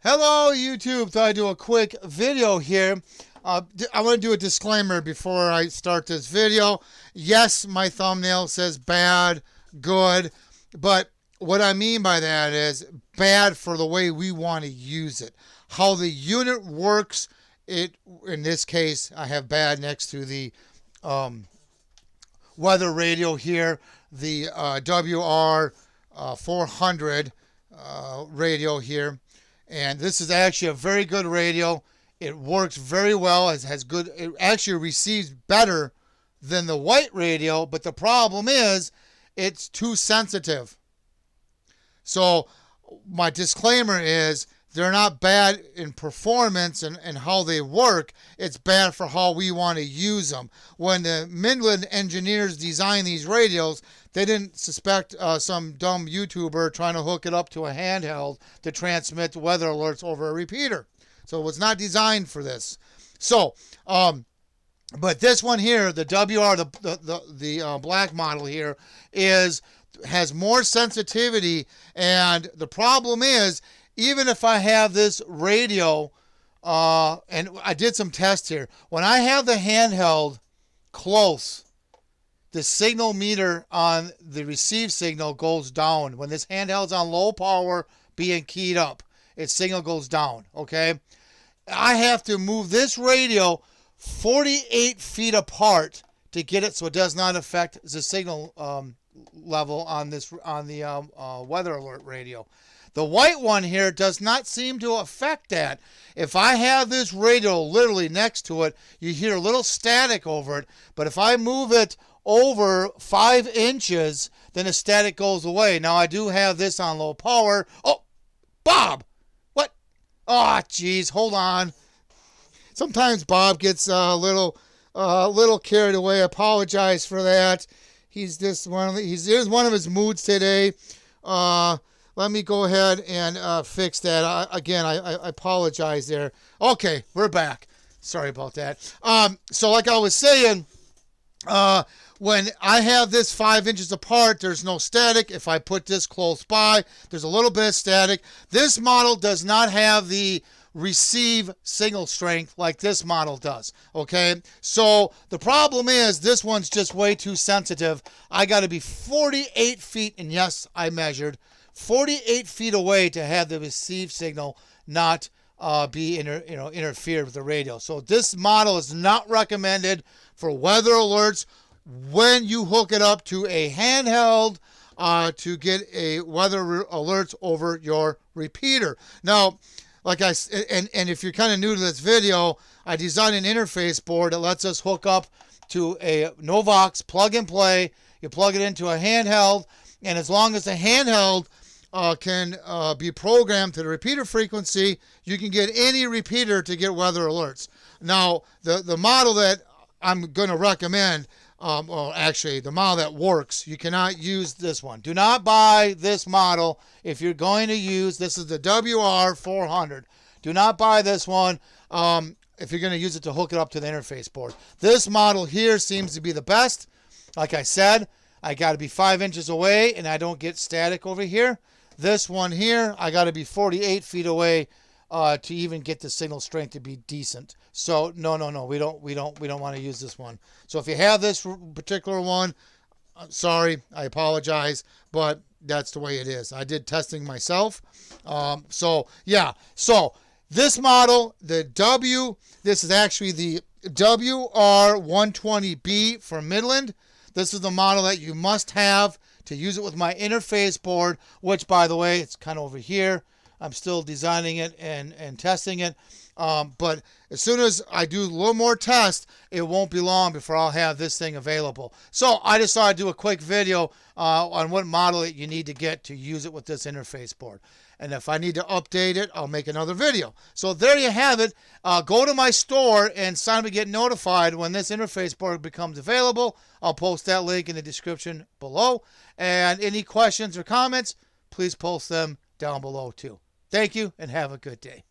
Hello YouTube, thought I'd do a quick video here. I want to do a disclaimer before I start this video. Yes, my thumbnail says bad, good, but what I mean by that is bad for the way we want to use it. How the unit works, in this case, I have bad next to the weather radio here, the WR400 radio here. And this is actually a very good radio. It works very well. It has good. It actually receives better than the white radio, but the problem is it's too sensitive. So my disclaimer is they're not bad in performance and how they work. It's bad for how we want to use them. When the Midland engineers designed these radios, they didn't suspect some dumb YouTuber trying to hook it up to a handheld to transmit weather alerts over a repeater. So it was not designed for this. So, but this one here, the WR, the black model here, has more sensitivity, and the problem is, even if I have this radio, and I did some tests here, when I have the handheld close, the signal meter on the receive signal goes down. When this handheld's on low power being keyed up, its signal goes down, okay? I have to move this radio 48 feet apart to get it so it does not affect the signal level on the weather alert radio. The white one here does not seem to affect that. If I have this radio literally next to it, you hear a little static over it, but if I move it over 5 inches, then the static goes away. Now I do have this on low power. Oh, Bob! What? Oh, geez, hold on. Sometimes Bob gets a little carried away. I apologize for that. He's in one of his moods today. Let me go ahead and fix that. Again, I apologize there. Okay, we're back. Sorry about that. So like I was saying, when I have this 5 inches apart, there's no static. If I put this close by, there's a little bit of static. This model does not have the receive signal strength like this model does, okay? So the problem is this one's just way too sensitive. I got to be 48 feet, and yes, I measured 48 feet away to have the receive signal not be interfered with the radio. So this model is not recommended for weather alerts when you hook it up to a handheld to get a weather alerts over your repeater. Now, like and if you're kind of new to this video, I designed an interface board that lets us hook up to a Novox plug and play. You plug it into a handheld, and as long as the handheld can be programmed to the repeater frequency, you can get any repeater to get weather alerts. Now, the model that I'm going to recommend, well, actually, the model that works, you cannot use this one. Do not buy this model if you're going to use, this is the WR400. Do not buy this one if you're going to use it to hook it up to the interface board. This model here seems to be the best. Like I said, I got to be 5 inches away, and I don't get static over here. This one here, I got to be 48 feet away to even get the signal strength to be decent. So no, we don't want to use this one. So if you have this particular one, I'm sorry, I apologize, but that's the way it is. I did testing myself. So yeah, so this model, this is actually the WR120B from Midland. This is the model that you must have to use it with my interface board, which, by the way, it's kind of over here. I'm still designing it and testing it. But as soon as I do a little more test, it won't be long before I'll have this thing available. So I just thought I'd do a quick video on what model you need to get to use it with this interface board. And if I need to update it, I'll make another video. So there you have it. Go to my store and sign up to get notified when this interface board becomes available. I'll post that link in the description below. And any questions or comments, please post them down below too. Thank you and have a good day.